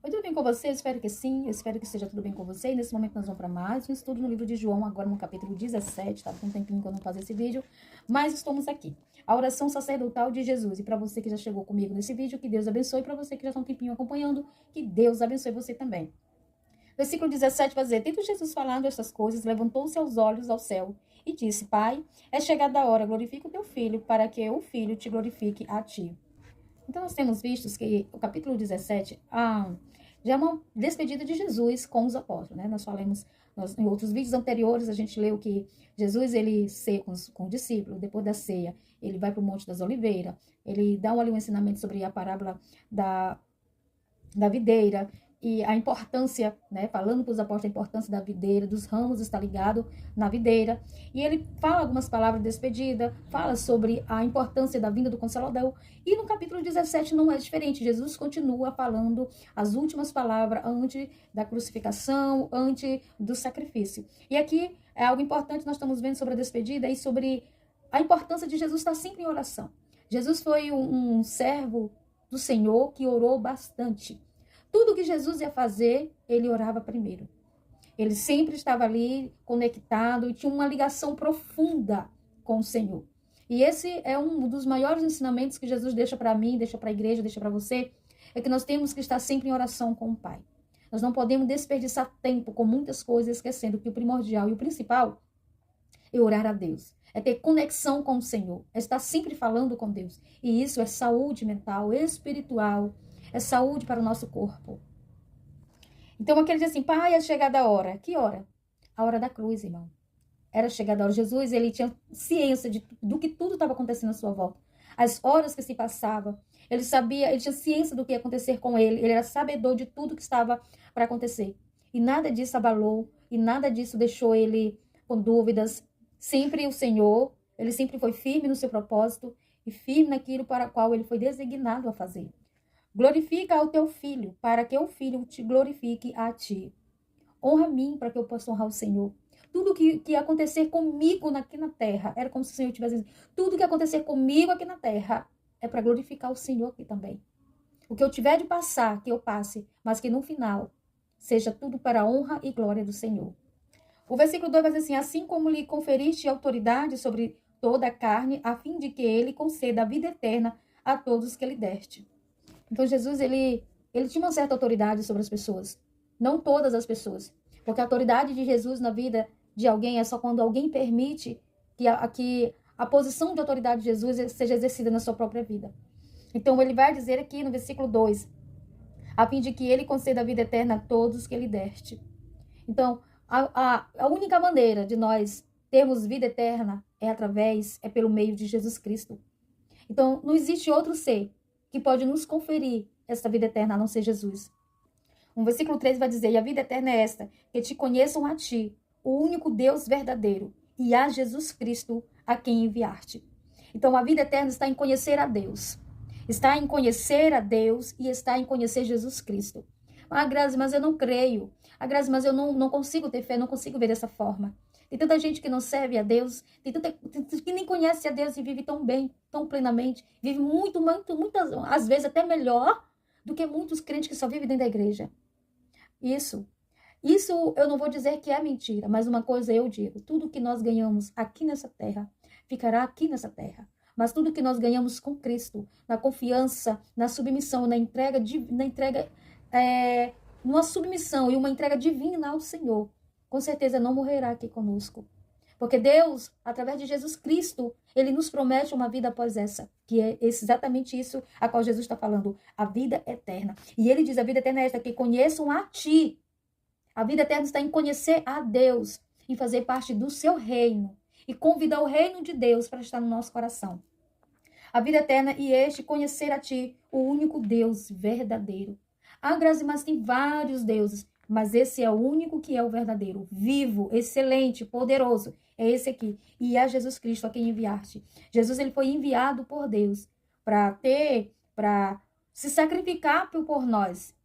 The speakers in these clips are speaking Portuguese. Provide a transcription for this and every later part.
Oi, tudo bem com você? Eu espero que sim, eu espero que esteja tudo bem com você. E nesse momento nós vamos para mais um estudo no livro de João, agora no capítulo 17, tá? Tem um tempinho que eu não faço esse vídeo, mas estamos aqui. A oração sacerdotal de Jesus. E para você que já chegou comigo nesse vídeo, que Deus abençoe. Para você que já está um tempinho acompanhando, que Deus abençoe você também. Versículo 17 vai dizer: Tendo Jesus falado estas coisas, levantou seus olhos ao céu e disse: Pai, é chegada a hora, glorifica o teu filho, para que o filho te glorifique a ti. Então, nós temos visto que o capítulo 17 já é uma despedida de Jesus com os apóstolos, né? Em outros vídeos anteriores, a gente leu que Jesus, ele ceia com os discípulos, depois da ceia, ele vai para o Monte das Oliveiras, ele dá ali um ensinamento sobre a parábola da videira, e a importância, né, falando para os apóstolos a importância da videira, dos ramos está ligado na videira, e ele fala algumas palavras de despedida, fala sobre a importância da vinda do Consolador, e no capítulo 17 não é diferente, Jesus continua falando as últimas palavras antes da crucificação, antes do sacrifício. E aqui é algo importante, nós estamos vendo sobre a despedida e sobre a importância de Jesus estar sempre em oração. Jesus foi um servo do Senhor que orou bastante. Tudo que Jesus ia fazer, ele orava primeiro. Ele sempre estava ali conectado e tinha uma ligação profunda com o Senhor. E esse é um dos maiores ensinamentos que Jesus deixa para mim, deixa para a igreja, deixa para você, é que nós temos que estar sempre em oração com o Pai. Nós não podemos desperdiçar tempo com muitas coisas, esquecendo que o primordial e o principal é orar a Deus. É ter conexão com o Senhor, é estar sempre falando com Deus. E isso é saúde mental, espiritual, é saúde para o nosso corpo. Então, aquele diz assim, pai, é chegada a hora. Que hora? A hora da cruz, irmão. Era chegada a hora. Jesus, ele tinha ciência do que tudo estava acontecendo à sua volta. As horas que se passavam. Ele sabia, ele tinha ciência do que ia acontecer com ele. Ele era sabedor de tudo que estava para acontecer. E nada disso abalou, e nada disso deixou ele com dúvidas. Sempre o Senhor, ele sempre foi firme no seu propósito e firme naquilo para o qual ele foi designado a fazer. Glorifica ao teu filho, para que o filho te glorifique a ti. Honra a mim, para que eu possa honrar o Senhor. Tudo que acontecer comigo aqui na terra, era como se o Senhor tivesse dizendo, tudo que acontecer comigo aqui na terra, é para glorificar o Senhor aqui também. O que eu tiver de passar, que eu passe, mas que no final, seja tudo para a honra e glória do Senhor. O versículo 2 vai dizer assim como lhe conferiste autoridade sobre toda a carne, a fim de que ele conceda a vida eterna a todos que lhe deste. Então, Jesus, ele tinha uma certa autoridade sobre as pessoas. Não todas as pessoas. Porque a autoridade de Jesus na vida de alguém é só quando alguém permite que a posição de autoridade de Jesus seja exercida na sua própria vida. Então, ele vai dizer aqui no versículo 2, a fim de que ele conceda a vida eterna a todos que lhe deste. Então, a única maneira de nós termos vida eterna é pelo meio de Jesus Cristo. Então, não existe outro ser que pode nos conferir esta vida eterna, a não ser Jesus. Um versículo 3 vai dizer, e a vida eterna é esta, que te conheçam a ti, o único Deus verdadeiro, e a Jesus Cristo, a quem enviaste. Então, a vida eterna está em conhecer a Deus. Está em conhecer a Deus e está em conhecer Jesus Cristo. Ah, Grazi, mas eu não creio. Ah, Grazi, mas eu não consigo ter fé, não consigo ver dessa forma. Tem tanta gente que não serve a Deus, tem tanta que nem conhece a Deus e vive tão bem, tão plenamente, vive muitas, às vezes até melhor do que muitos crentes que só vivem dentro da igreja. Isso eu não vou dizer que é mentira, mas uma coisa eu digo, tudo que nós ganhamos aqui nessa terra, ficará aqui nessa terra. Mas tudo que nós ganhamos com Cristo, na confiança, na submissão, numa submissão e uma entrega divina ao Senhor, com certeza não morrerá aqui conosco. Porque Deus, através de Jesus Cristo, ele nos promete uma vida após essa, que é exatamente isso a qual Jesus está falando, a vida eterna. E ele diz, a vida eterna é esta, que conheçam a ti. A vida eterna está em conhecer a Deus, em fazer parte do seu reino, e convidar o reino de Deus para estar no nosso coração. A vida eterna e conhecer a ti, o único Deus verdadeiro. Ah, Grazi, mas tem vários deuses, mas esse é o único que é o verdadeiro, vivo, excelente, poderoso. É esse aqui. E é Jesus Cristo a quem enviaste. Jesus, ele foi enviado por Deus para se sacrificar por nós.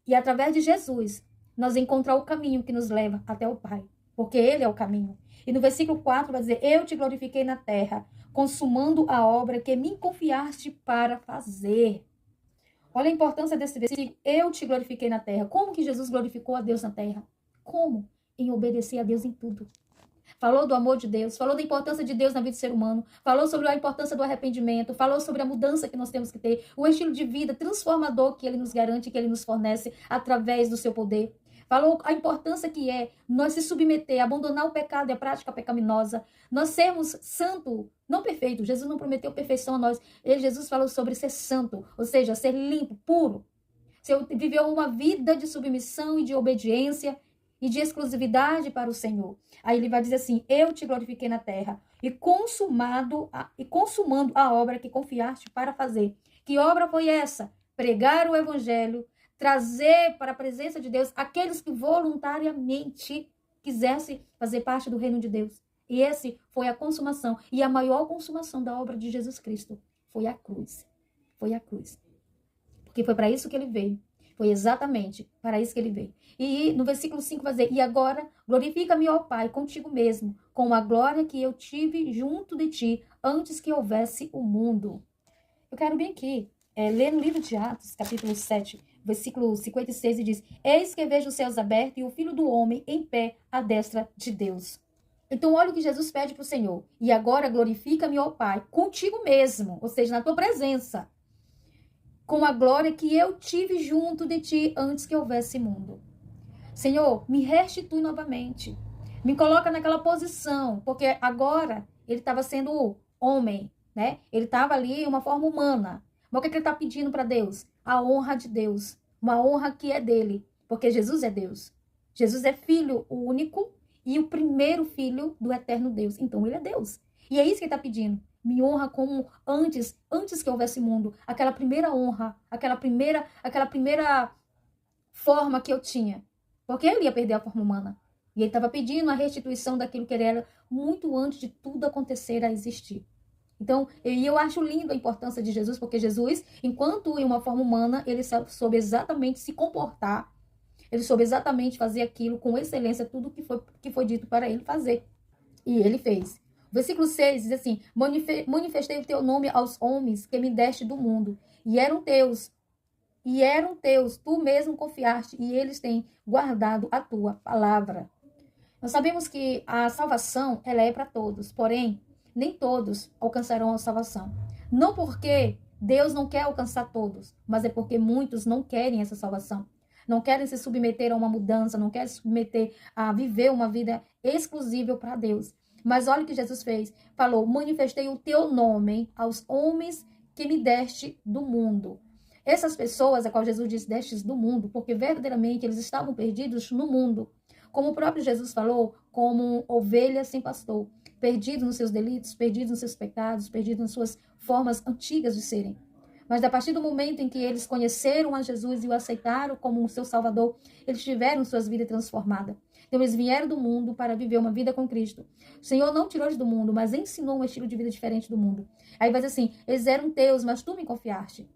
E através de Jesus, nós encontrar o caminho que nos leva até o Pai. Porque ele é o caminho. E no versículo 4 vai dizer, eu te glorifiquei na terra, consumando a obra que me confiaste para fazer. Olha a importância desse versículo. Eu te glorifiquei na terra. Como que Jesus glorificou a Deus na terra? Como? Em obedecer a Deus em tudo. Falou do amor de Deus, falou da importância de Deus na vida do ser humano, falou sobre a importância do arrependimento, falou sobre a mudança que nós temos que ter, o estilo de vida transformador que ele nos garante, que ele nos fornece através do seu poder. Falou a importância que é nós se submeter, abandonar o pecado e a prática pecaminosa, nós sermos santo, não perfeito. Jesus não prometeu perfeição a nós. Jesus falou sobre ser santo, ou seja, ser limpo, puro. Você viveu uma vida de submissão e de obediência e de exclusividade para o Senhor. Aí ele vai dizer assim: eu te glorifiquei na terra e consumando a obra que confiaste para fazer. Que obra foi essa? Pregar o evangelho, trazer para a presença de Deus aqueles que voluntariamente quisessem fazer parte do reino de Deus. E esse foi a consumação. E a maior consumação da obra de Jesus Cristo foi a cruz. Foi a cruz. Porque foi para isso que ele veio. Foi exatamente para isso que ele veio. E no versículo 5 vai dizer: e agora glorifica-me, ó Pai, contigo mesmo, com a glória que eu tive junto de ti, antes que houvesse o mundo. Eu quero bem aqui ler no livro de Atos, capítulo 7, versículo 56, e diz: eis que vejo os céus abertos e o Filho do Homem em pé à destra de Deus. Então, olha o que Jesus pede para o Senhor. E agora glorifica-me, ó Pai, contigo mesmo, ou seja, na tua presença, com a glória que eu tive junto de ti antes que houvesse mundo. Senhor, me restitui novamente. Me coloca naquela posição, porque agora ele estava sendo homem, né? Ele estava ali em uma forma humana. Mas o que ele está pedindo para Deus? A honra de Deus. Uma honra que é dele, porque Jesus é Deus. Jesus é filho único e o primeiro filho do eterno Deus. Então ele é Deus. E é isso que ele está pedindo. Me honra como antes que houvesse mundo. Aquela primeira honra, aquela primeira forma que eu tinha. Porque ele ia perder a forma humana. E ele estava pedindo a restituição daquilo que ele era muito antes de tudo acontecer a existir. Então, eu acho lindo a importância de Jesus, porque Jesus, enquanto em uma forma humana, ele soube exatamente se comportar. Ele soube exatamente fazer aquilo com excelência, tudo que foi dito para ele fazer. E ele fez. Versículo 6 diz assim: manifestei o teu nome aos homens que me deste do mundo, e eram teus, tu mesmo confiaste, e eles têm guardado a tua palavra. Nós sabemos que a salvação, ela é para todos, porém, nem todos alcançarão a salvação. Não porque Deus não quer alcançar todos, mas é porque muitos não querem essa salvação. Não querem se submeter a uma mudança, não querem se submeter a viver uma vida exclusiva para Deus. Mas olha o que Jesus fez. Falou: manifestei o teu nome aos homens que me deste do mundo. Essas pessoas, a qual Jesus disse, destes do mundo, porque verdadeiramente eles estavam perdidos no mundo. Como o próprio Jesus falou, como ovelhas sem pastor. Perdidos nos seus delitos, perdidos nos seus pecados, perdidos nas suas formas antigas de serem. Mas a partir do momento em que eles conheceram a Jesus e o aceitaram como o seu Salvador, eles tiveram suas vidas transformadas. Então eles vieram do mundo para viver uma vida com Cristo. O Senhor não tirou eles do mundo, mas ensinou um estilo de vida diferente do mundo. Aí vai dizer assim: eles eram teus, mas tu me confiaste.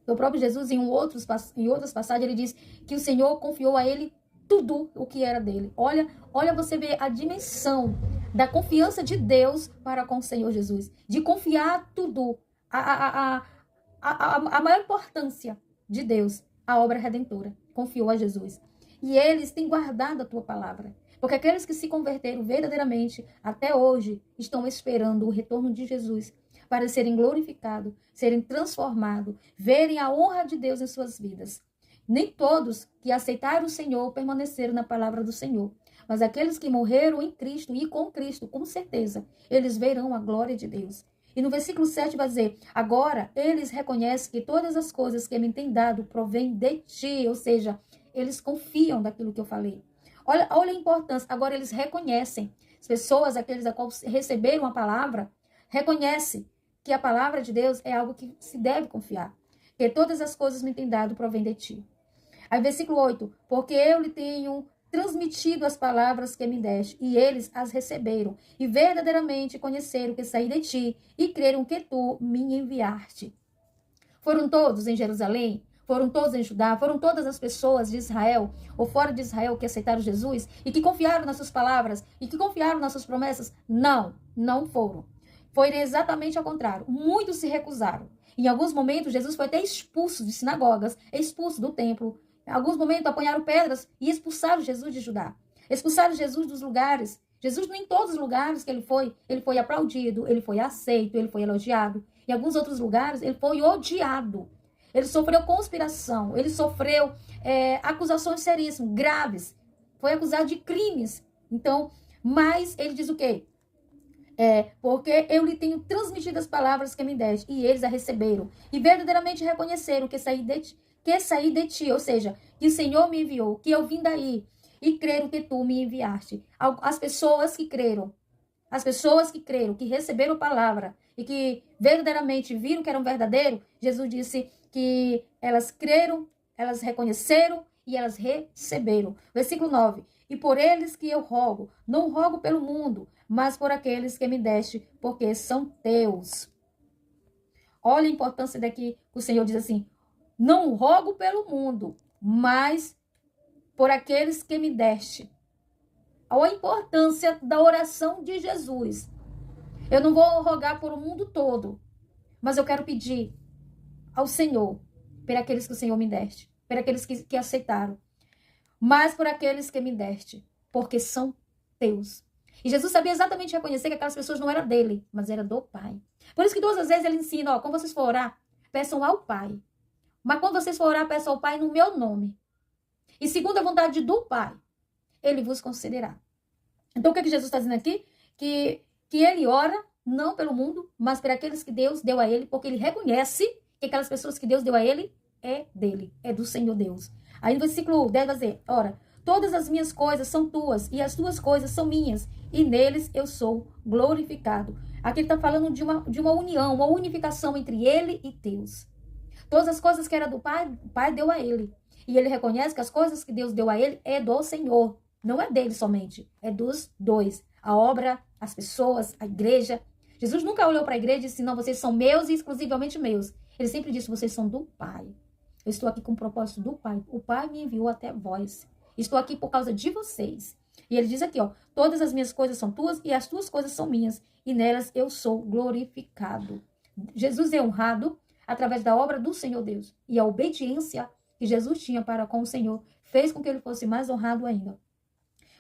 O próprio Jesus, em outras passagens, ele diz que o Senhor confiou a ele tudo o que era dele. Olha você vê a dimensão da confiança de Deus para com o Senhor Jesus. De confiar tudo. A maior importância de Deus, a obra redentora, confiou a Jesus. E eles têm guardado a tua palavra. Porque aqueles que se converteram verdadeiramente, até hoje, estão esperando o retorno de Jesus para serem glorificados, serem transformados, verem a honra de Deus em suas vidas. Nem todos que aceitaram o Senhor permaneceram na palavra do Senhor. Mas aqueles que morreram em Cristo e com Cristo, com certeza, eles verão a glória de Deus. E no versículo 7 vai dizer: agora eles reconhecem que todas as coisas que me têm dado provêm de ti. Ou seja, eles confiam daquilo que eu falei. Olha a importância. Agora eles reconhecem. As pessoas, aqueles a qual receberam a palavra, reconhecem que a palavra de Deus é algo que se deve confiar. Que todas as coisas me têm dado provém de ti. Aí versículo 8. Porque eu lhe tenho transmitido as palavras que me deste, e eles as receberam, e verdadeiramente conheceram que saí de ti, e creram que tu me enviaste. Foram todos em Jerusalém? Foram todos em Judá? Foram todas as pessoas de Israel, ou fora de Israel, que aceitaram Jesus, e que confiaram nas suas palavras, e que confiaram nas suas promessas? Não, não foram. Foi exatamente ao contrário. Muitos se recusaram. Em alguns momentos, Jesus foi até expulso de sinagogas, expulso do templo. Em alguns momentos, apanharam pedras e expulsaram Jesus de Judá. Expulsaram Jesus dos lugares. Jesus, nem em todos os lugares que ele foi aplaudido, ele foi aceito, ele foi elogiado. Em alguns outros lugares, ele foi odiado. Ele sofreu conspiração, ele sofreu acusações seríssimas, graves. Foi acusado de crimes. Então, mas ele diz o quê? Porque eu lhe tenho transmitido as palavras que me deste, e eles a receberam, e verdadeiramente reconheceram que saí de ti, ou seja, que o Senhor me enviou, que eu vim daí, e creram que tu me enviaste. As pessoas que creram, que receberam a palavra, e que verdadeiramente viram que eram verdadeiro, Jesus disse que elas creram, elas reconheceram, e elas receberam. Versículo 9. E por eles que eu rogo, não rogo pelo mundo, mas por aqueles que me deste, porque são teus. Olha a importância daqui, o Senhor diz assim, não rogo pelo mundo, mas por aqueles que me deste. Olha a importância da oração de Jesus. Eu não vou rogar por o mundo todo, mas eu quero pedir ao Senhor, por aqueles que o Senhor me deste, por aqueles que aceitaram, mas por aqueles que me deste, porque são teus. E Jesus sabia exatamente reconhecer que aquelas pessoas não eram dele, mas era do Pai. Por isso que duas vezes ele ensina, quando vocês for orar, peçam ao Pai. Mas quando vocês for orar, peçam ao Pai no meu nome. E segundo a vontade do Pai, ele vos concederá. Então o que Jesus está dizendo aqui? Que ele ora, não pelo mundo, mas por aqueles que Deus deu a ele, porque ele reconhece que aquelas pessoas que Deus deu a ele é dele, é do Senhor Deus. Aí no versículo 10 vai dizer, ora, todas as minhas coisas são tuas, e as tuas coisas são minhas, e neles eu sou glorificado. Aqui ele está falando de uma união, uma unificação entre ele e Deus. Todas as coisas que era do Pai, o Pai deu a ele. E ele reconhece que as coisas que Deus deu a ele é do Senhor. Não é dele somente, é dos dois. A obra, as pessoas, a igreja. Jesus nunca olhou para a igreja e disse, não, vocês são meus e exclusivamente meus. Ele sempre disse, vocês são do Pai. Eu estou aqui com o propósito do Pai. O Pai me enviou até vós. Estou aqui por causa de vocês. E ele diz aqui, todas as minhas coisas são tuas e as tuas coisas são minhas. E nelas eu sou glorificado. Jesus é honrado através da obra do Senhor Deus. E a obediência que Jesus tinha para com o Senhor fez com que ele fosse mais honrado ainda.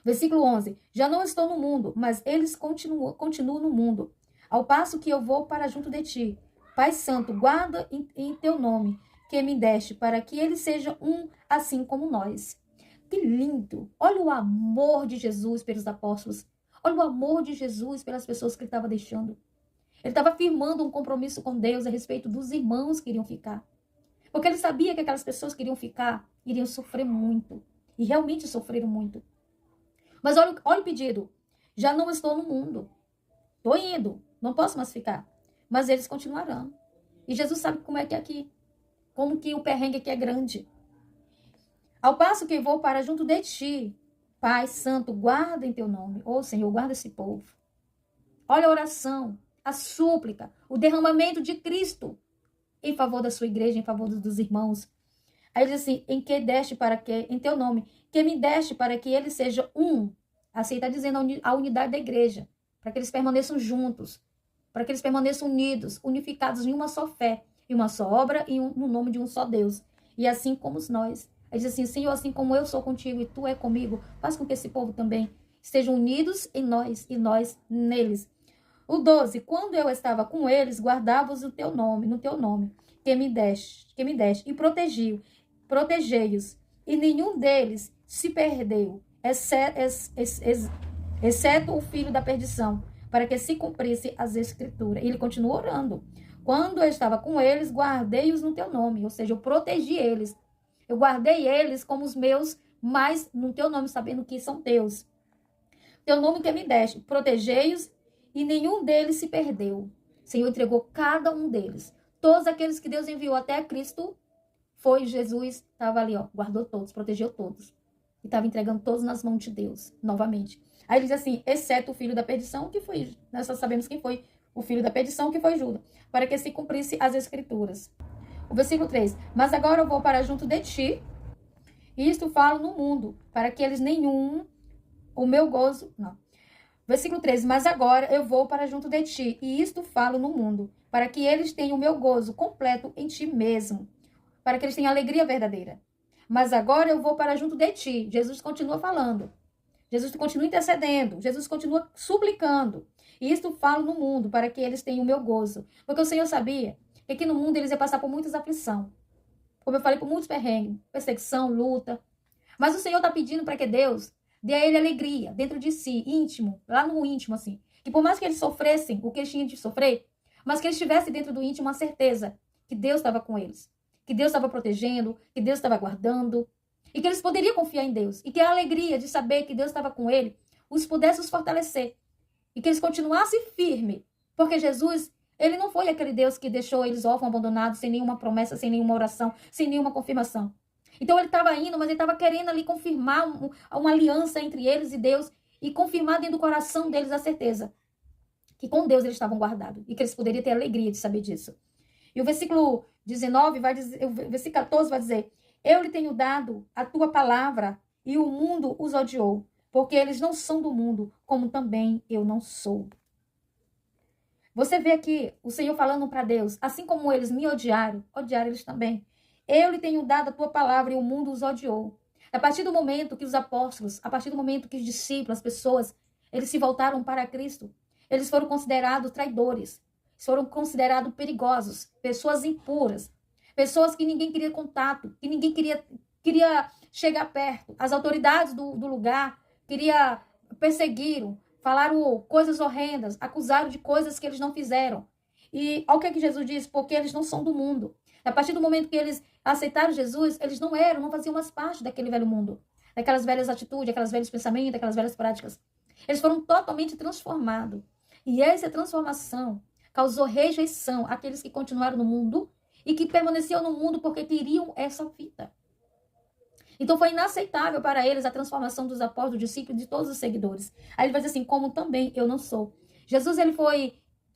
Versículo 11. Já não estou no mundo, mas eles continuam no mundo. Ao passo que eu vou para junto de ti. Pai Santo, guarda em teu nome que me deste, para que ele seja um assim como nós. Que lindo! Olha o amor de Jesus pelos apóstolos. Olha o amor de Jesus pelas pessoas que ele estava deixando. Ele estava firmando um compromisso com Deus a respeito dos irmãos que iriam ficar. Porque ele sabia que aquelas pessoas que iriam ficar iriam sofrer muito. E realmente sofreram muito. Mas olha o pedido. Já não estou no mundo. Estou indo. Não posso mais ficar. Mas eles continuarão. E Jesus sabe como é que é aqui. Como que o perrengue aqui é grande. Ao passo que vou para junto de ti, Pai Santo, guarda em teu nome. Senhor, guarda esse povo. Olha a oração, a súplica, o derramamento de Cristo em favor da sua igreja, em favor dos irmãos. Aí diz assim, em teu nome, que me deste para que ele seja um. Assim está dizendo a unidade da igreja, para que eles permaneçam juntos, para que eles permaneçam unidos, unificados em uma só fé, em uma só obra e no nome de um só Deus. E assim como nós. Ele diz assim, Senhor, assim como eu sou contigo e tu é comigo, faz com que esse povo também estejam unidos em nós e nós neles. O 12, quando eu estava com eles, guardava-os no teu nome, que me deste, e protegei-os, e nenhum deles se perdeu, exceto o filho da perdição, para que se cumprisse as escrituras. E ele continua orando. Quando eu estava com eles, guardei-os no teu nome, ou seja, eu protegi eles. Eu guardei eles como os meus, mas no teu nome, sabendo que são teus. Teu nome que me deste, protegei-os e nenhum deles se perdeu. O Senhor entregou cada um deles. Todos aqueles que Deus enviou até Cristo, foi Jesus, estava ali, guardou todos, protegeu todos. E estava entregando todos nas mãos de Deus, novamente. Aí ele diz assim, exceto o filho da perdição, que foi, nós só sabemos quem foi o filho da perdição, que foi Judas, para que se cumprisse as escrituras. O versículo 3, mas agora eu vou para junto de ti, e isto falo no mundo, para que eles o meu gozo, não. Versículo 13, mas agora eu vou para junto de ti, e isto falo no mundo, para que eles tenham o meu gozo completo em ti mesmo, para que eles tenham alegria verdadeira. Mas agora eu vou para junto de ti. Jesus continua falando. Jesus continua intercedendo. Jesus continua suplicando. E isto falo no mundo, para que eles tenham o meu gozo. Porque o Senhor sabia que aqui no mundo eles iam passar por muitas aflições. Como eu falei, por muitos perrengues, perseguição, luta. Mas o Senhor está pedindo para que Deus dê a ele alegria dentro de si, íntimo, lá no íntimo, assim. Que por mais que eles sofressem o que eles tinham de sofrer, mas que eles tivessem dentro do íntimo uma certeza que Deus estava com eles. Que Deus estava protegendo, que Deus estava guardando. E que eles poderiam confiar em Deus. E que a alegria de saber que Deus estava com ele os pudesse os fortalecer. E que eles continuassem firmes. Porque Jesus, ele não foi aquele Deus que deixou eles órfãos, abandonados, sem nenhuma promessa, sem nenhuma oração, sem nenhuma confirmação. Então ele estava indo, mas ele estava querendo ali confirmar uma aliança entre eles e Deus. E confirmar dentro do coração deles a certeza que com Deus eles estavam guardados. E que eles poderiam ter alegria de saber disso. E o versículo 19 vai dizer, o versículo 14 vai dizer: eu lhe tenho dado a tua palavra e o mundo os odiou, porque eles não são do mundo, como também eu não sou. Você vê aqui o Senhor falando para Deus, assim como eles me odiaram, odiaram eles também. Eu lhe tenho dado a tua palavra e o mundo os odiou. A partir do momento que os apóstolos, a partir do momento que os discípulos, as pessoas, eles se voltaram para Cristo, eles foram considerados traidores, foram considerados perigosos, pessoas impuras, pessoas que ninguém queria contato, que ninguém queria chegar perto. As autoridades do lugar perseguiram, falaram coisas horrendas, acusaram de coisas que eles não fizeram. E olha o que Jesus diz: porque eles não são do mundo. A partir do momento que eles aceitaram Jesus, eles não faziam mais parte daquele velho mundo, daquelas velhas atitudes, daqueles velhos pensamentos, daquelas velhas práticas. Eles foram totalmente transformados. E essa transformação causou rejeição àqueles que continuaram no mundo e que permaneciam no mundo porque queriam essa vida. Então foi inaceitável para eles a transformação dos apóstolos, dos discípulos e de todos os seguidores. Aí ele vai dizer assim: como também eu não sou. Jesus, ele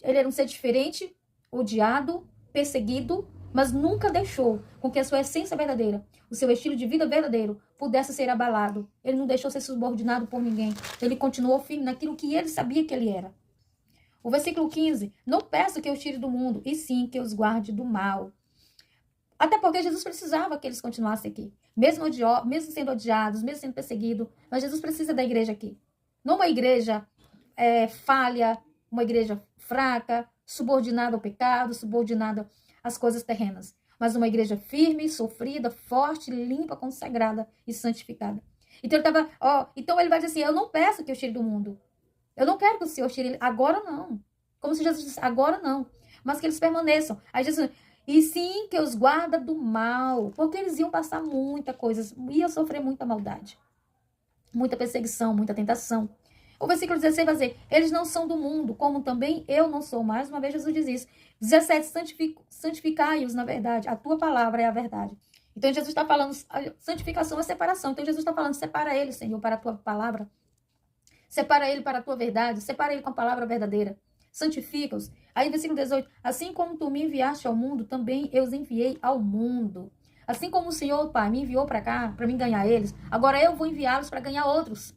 era um ser diferente, odiado, perseguido, mas nunca deixou com que a sua essência verdadeira, o seu estilo de vida verdadeiro, pudesse ser abalado. Ele não deixou ser subordinado por ninguém. Ele continuou firme naquilo que ele sabia que ele era. O versículo 15: não peço que eu tire do mundo, e sim que eu os guarde do mal. Até porque Jesus precisava que eles continuassem aqui. Mesmo sendo odiados, mesmo sendo perseguidos. Mas Jesus precisa da igreja aqui. Não uma igreja falha, uma igreja fraca, subordinada ao pecado, subordinada às coisas terrenas. Mas uma igreja firme, sofrida, forte, limpa, consagrada e santificada. Então ele vai dizer assim: eu não peço que eu tire do mundo. Eu não quero que o Senhor tire ele agora, não. Como se Jesus disse: agora não. Mas que eles permaneçam. Aí Jesus: e sim, que os guarda do mal. Porque eles iam passar muita coisa, iam sofrer muita maldade. Muita perseguição, muita tentação. O versículo 16 vai dizer: eles não são do mundo, como também eu não sou. Mais uma vez Jesus diz isso. 17, santificai-os na verdade. A tua palavra é a verdade. Então Jesus está falando, santificação é separação. Então Jesus está falando: separa ele, Senhor, para a tua palavra. Separa ele para a tua verdade. Separa ele com a palavra verdadeira. Santifica-os. Aí, versículo 18. Assim como tu me enviaste ao mundo, também eu os enviei ao mundo. Assim como o Senhor, Pai, me enviou para cá, para mim ganhar eles, agora eu vou enviá-los para ganhar outros.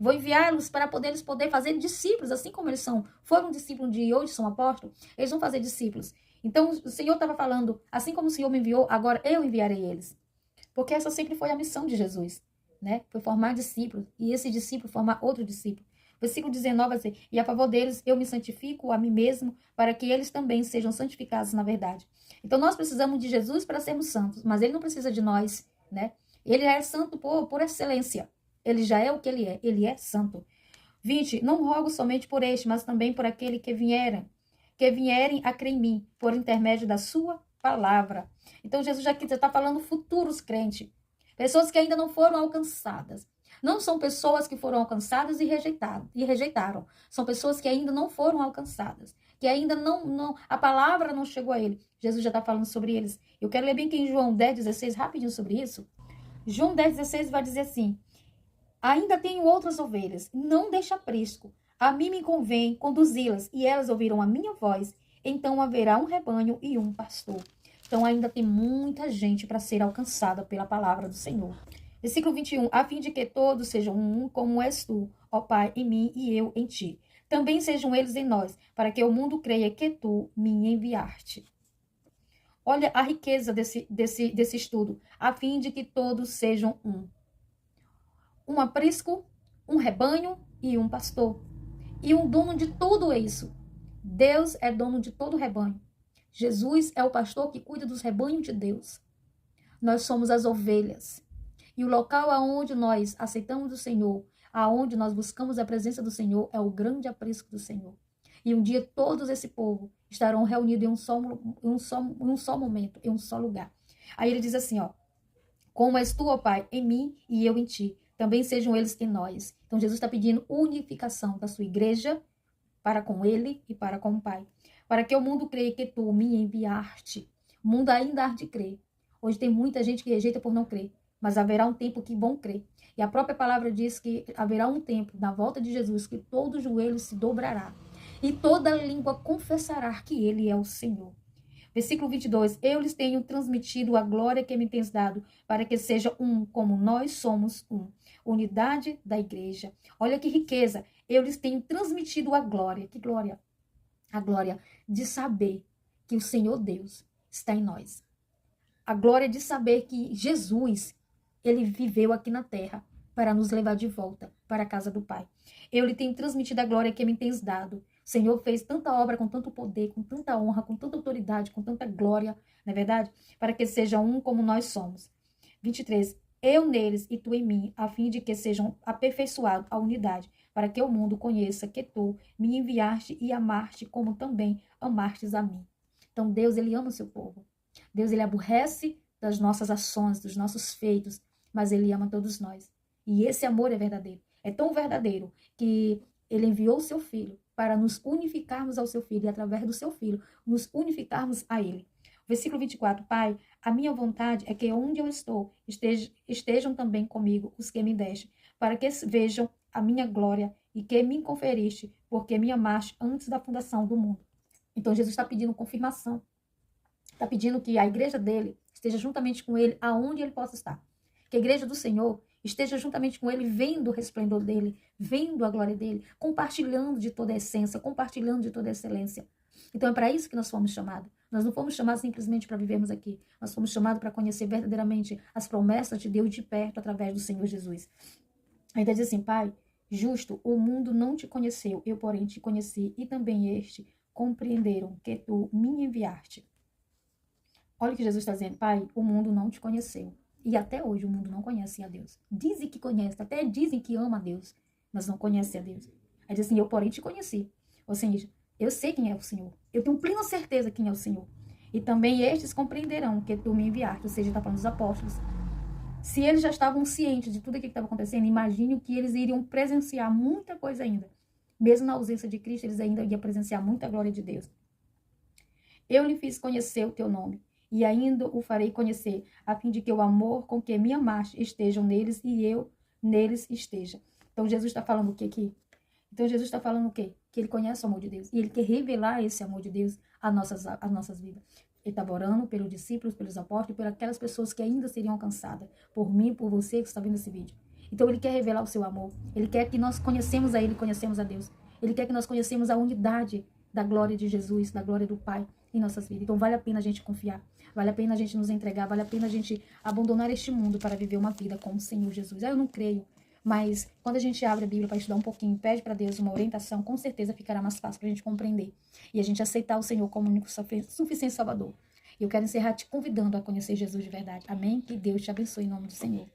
Vou enviá-los para eles poder fazer discípulos, assim como eles foram discípulos de hoje, são apóstolos, eles vão fazer discípulos. Então, o Senhor estava falando, assim como o Senhor me enviou, agora eu enviarei eles. Porque essa sempre foi a missão de Jesus, né? Foi formar discípulos, e esse discípulo formar outro discípulo. Versículo 19 vai dizer: e a favor deles eu me santifico a mim mesmo, para que eles também sejam santificados na verdade. Então nós precisamos de Jesus para sermos santos, mas ele não precisa de nós, né? Ele é santo por excelência. Ele já é o que ele é santo. 20, não rogo somente por este, mas também por aquele que vierem a crer em mim, por intermédio da sua palavra. Então Jesus já está falando futuros crentes, pessoas que ainda não foram alcançadas. Não são pessoas que foram alcançadas e rejeitaram. São pessoas que ainda não foram alcançadas. Que ainda a palavra não chegou a ele. Jesus já está falando sobre eles. Eu quero ler bem aqui em João 10,16, rapidinho sobre isso. João 10,16 vai dizer assim: ainda tenho outras ovelhas, não deixa aprisco. A mim me convém conduzi-las, e elas ouvirão a minha voz. Então haverá um rebanho e um pastor. Então ainda tem muita gente para ser alcançada pela palavra do Senhor. Versículo 21, a fim de que todos sejam um, como és tu, ó Pai, em mim e eu em ti. também sejam eles em nós, para que o mundo creia que tu me enviaste. Olha a riqueza desse estudo, a fim de que todos sejam um. Um aprisco, um rebanho e um pastor. E um dono de tudo isso. Deus é dono de todo o rebanho. Jesus é o pastor que cuida dos rebanhos de Deus. Nós somos as ovelhas. E o local aonde nós aceitamos o Senhor, aonde nós buscamos a presença do Senhor, é o grande aprisco do Senhor. E um dia todos esse povo estarão reunidos em um só momento, em um só lugar. Aí ele diz assim, ó, como és tu, ó Pai, em mim e eu em ti, também sejam eles em nós. Então Jesus está pedindo unificação da sua igreja para com ele e para com o Pai. Para que o mundo creia que tu me enviaste. O mundo ainda há de crer. Hoje tem muita gente que rejeita por não crer. Mas haverá um tempo que vão crer. E a própria palavra diz que haverá um tempo, na volta de Jesus, que todo joelho se dobrará. E toda língua confessará que ele é o Senhor. Versículo 22. Eu lhes tenho transmitido a glória que me tens dado, para que seja um, como nós somos um. Unidade da igreja. Olha que riqueza. Eu lhes tenho transmitido a glória. Que glória? A glória de saber que o Senhor Deus está em nós. A glória de saber que Jesus, ele viveu aqui na terra para nos levar de volta para a casa do Pai. Eu lhe tenho transmitido a glória que me tens dado. O Senhor fez tanta obra com tanto poder, com tanta honra, com tanta autoridade, com tanta glória, não é verdade? Para que seja um como nós somos. 23. Eu neles e tu em mim, a fim de que sejam aperfeiçoados a unidade, para que o mundo conheça que tu me enviaste e amaste, como também amastes a mim. Então Deus, ele ama o seu povo. Deus, ele aborrece das nossas ações, dos nossos feitos, mas ele ama todos nós. E esse amor é verdadeiro. É tão verdadeiro que ele enviou o seu filho para nos unificarmos ao seu filho e através do seu filho nos unificarmos a ele. Versículo 24. Pai, a minha vontade é que onde eu estou estejam também comigo os que me deste, para que vejam a minha glória e que me conferiste, porque me amaste antes da fundação do mundo. Então Jesus está pedindo confirmação. Está pedindo que a igreja dele esteja juntamente com ele aonde ele possa estar. Que a igreja do Senhor esteja juntamente com ele, vendo o resplendor dele, vendo a glória dele, compartilhando de toda a essência, compartilhando de toda a excelência. Então é para isso que nós fomos chamados. Nós não fomos chamados simplesmente para vivermos aqui. Nós fomos chamados para conhecer verdadeiramente as promessas de Deus de perto através do Senhor Jesus. Ainda diz assim, Pai, justo, o mundo não te conheceu, eu porém te conheci, e também este compreenderam que tu me enviaste. Olha o que Jesus está dizendo, Pai, o mundo não te conheceu. E até hoje o mundo não conhece a Deus. Dizem que conhece, até dizem que ama a Deus, mas não conhece a Deus. Aí diz assim, eu porém te conheci. Ou seja, eu sei quem é o Senhor. Eu tenho plena certeza quem é o Senhor. E também estes compreenderão que tu me enviaste. Ou seja, está falando dos apóstolos. Se eles já estavam cientes de tudo o que estava acontecendo, imagine que eles iriam presenciar muita coisa ainda. Mesmo na ausência de Cristo, eles ainda iam presenciar muita glória de Deus. Eu lhe fiz conhecer o teu nome, e ainda o farei conhecer, a fim de que o amor com que me amaste estejam neles e eu neles esteja. Então Jesus está falando o que aqui? Então Jesus está falando o quê? Que ele conhece o amor de Deus. E ele quer revelar esse amor de Deus às nossas vidas. Ele estava orando pelos discípulos, pelos apóstolos, por aquelas pessoas que ainda seriam alcançadas. Por mim, por você que está vendo esse vídeo. Então ele quer revelar o seu amor. Ele quer que nós conhecemos a ele, conhecemos a Deus. Ele quer que nós conhecemos a unidade da glória de Jesus, da glória do Pai em nossas vidas. Então vale a pena a gente confiar. Vale a pena a gente nos entregar. Vale a pena a gente abandonar este mundo para viver uma vida com o Senhor Jesus. Eu não creio. Mas quando a gente abre a Bíblia para estudar um pouquinho, pede para Deus uma orientação, com certeza ficará mais fácil para a gente compreender. E a gente aceitar o Senhor como único suficiente Salvador. E eu quero encerrar te convidando a conhecer Jesus de verdade. Amém? Que Deus te abençoe em nome do Senhor.